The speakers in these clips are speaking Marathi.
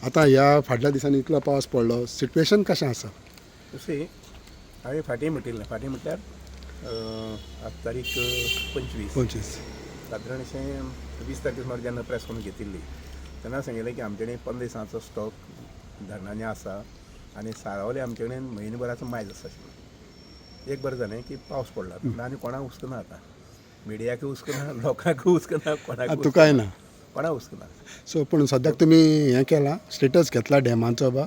आता ह्या फाटल्या दिसांनी इतलो पावस पडलो, सिट्युएशन कशें आसा? तशी हांवें फाटीं म्हटल्यार आज तारीख 25 25 सादारण अशें 20 तारखे सुमार जेन्ना प्रेस कॉन्फरन्स घेतिल्ली तेन्ना सांगिल्लें की आमचे कडेन 15 दिसांचो स्टॉक धरणांनी आसा आनी सारावले आमचे कडेन म्हयनोभराचो मायज आसा अशें. एक बरें जालें की पावस पडला आनी कोणाक हुस्कना आतां, मिडियाकूय हुस्कना, लोकांकूय हुस्कना, कोणाक तुकाय ना. कोणाक हुस्कना. सो पूण सद्याक तुमी हें केलां, स्टेटस घेतला डॅमाचो बा,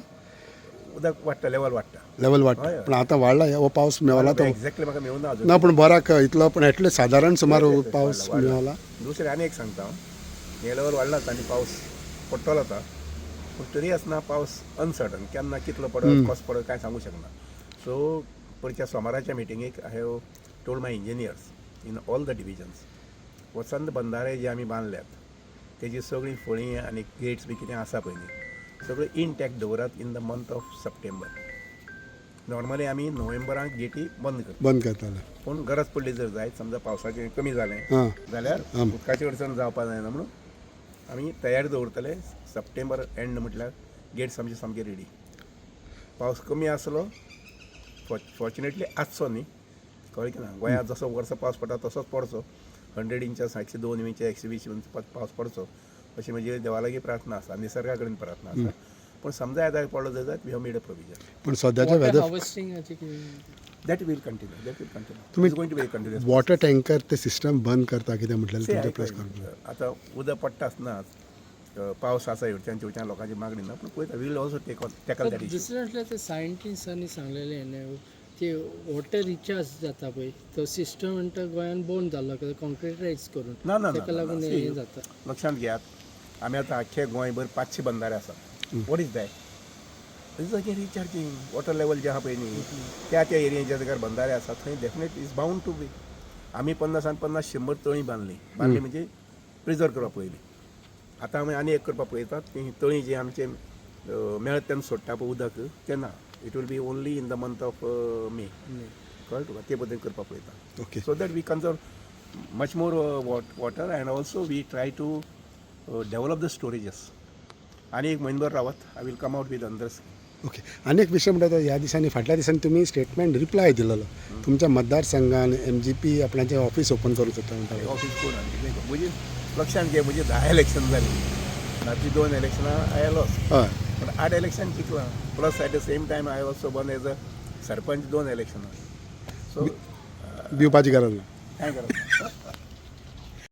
उदक वाडटा, लेवल वाडटा. लेवल वाडटा. हय, हय. पूण आतां वाडला हो पावस मेवला तो एक्झॅक्टली म्हाका मेळूना अजून. ना, पूण बराक इतलो पूण एटलीस्ट सादारण सुमार पावस वाडला. मेवला. दुसरें आनी एक सांगता हांव, हे लेवल वाडलाच आनी पावस पडटलो आता पूण तरी आसतना पावस अनसर्टन, केन्ना कितलो पडत कसो पडत कांय सांगूंक शकना. सो परच्या सोमाराच्या मिटिंगेक I have told my engineers in all the divisions, वचंद बंधारे जे आमी बांदल्यात तेजी सगळीं फळीं आनी गेट्स बी कितें आसा पळय न्ही सगळें इनटॅक्ट दवरात in the month of September. Normally आमी नोव्हेंबराक गेटी बंद करताले. पूण गरज पडली जर जायत समजा पावसाचें कमी जालें हां जाल्यार उदकाची अडचण जावपा जायना म्हणून आमी तयारी दवरतले. सप्टेंबर एंड म्हटल्यार गेट्स आमचे सामके रेडी. पावस कमी आसलो फॉर्च्युनेटली आसचो न्ही, कळ्ळें की ना. गोंयांत जसो वर्सा पावस पडटा तसोच पडचो, 100 इंचास 102 इंच 120 इंच पावस पडचो अशी म्हजी देवा लागीं प्रार्थना आसा, निसर्गा कडेन प्रार्थना आसा. पूण समजा येता पडलो जाल्यार we have made a provision. पूण सद्याच्या वेदर दॅट वील कंटिन्यू. तुमी going to be continuous. Water tanker ते सिस्टम बंद करता कितें म्हटलें तुमच्या प्रेस कॉन्फरन्स? आतां उदक पडटा आसतनाच पावस आसा हेवटेनच्या लोकांची मागणी ना, पूण पळयता will also tackle that issue. दुसरें म्हटल्यार ते सायंटिस्टांनी सांगलेलें ते वॉटर रिचार्ज जाता पळय तो सिस्टम म्हणटा गोंयान बंद जाल्लो कॉन्क्रिटायज करून ना ना ताका लागून हें जाता. लक्षांत घेयात, आमी आतां आख्खे गोंयभर 500 बंधारे आसा. What is that? Is again recharging water level जे आहा पळय न्ही त्या एरियेन ज्या जाग्यार बंधारे आसा थंय definite is bound to be. आमी 50-50-100 तळीं बांदली म्हणजे प्रिजर्व करपा पयलीं. आतां आमी आनी एक करपाक पळयतात, ती तळीं जी आमचे मेळत तेन्ना सोडटा पळय उदक तेन्ना it will be only in the month of May. कळ्ळें तुका, ते पद्दतीन करपाक पळयता. Okay. So that we conserve much more water and also we try to develop the storages. आनी एक म्हयनोभर रावत, I will come out with another. Okay. आनी एक विशय म्हणटा तो ह्या दिसांनी फाटल्या दिसांनी तुमी स्टेटमेंट रिप्लाय दिलेलो तुमच्या मतदारसंघान MGP आपणाचें ऑफिस ओपन करूंक सोदता म्हणटा. ऑफिस कोण म्हजी लक्षांत घे, म्हजी 10 इलेक्शन जाली, तातूंतली 2 इलेक्शनां आय लॉस, हय पण 8 इलेक्शन जिखलां. Plus at the same time I also won as a sarpanch 2 इलेक्शनां. सो भिवपाची गरज ना. काय करप.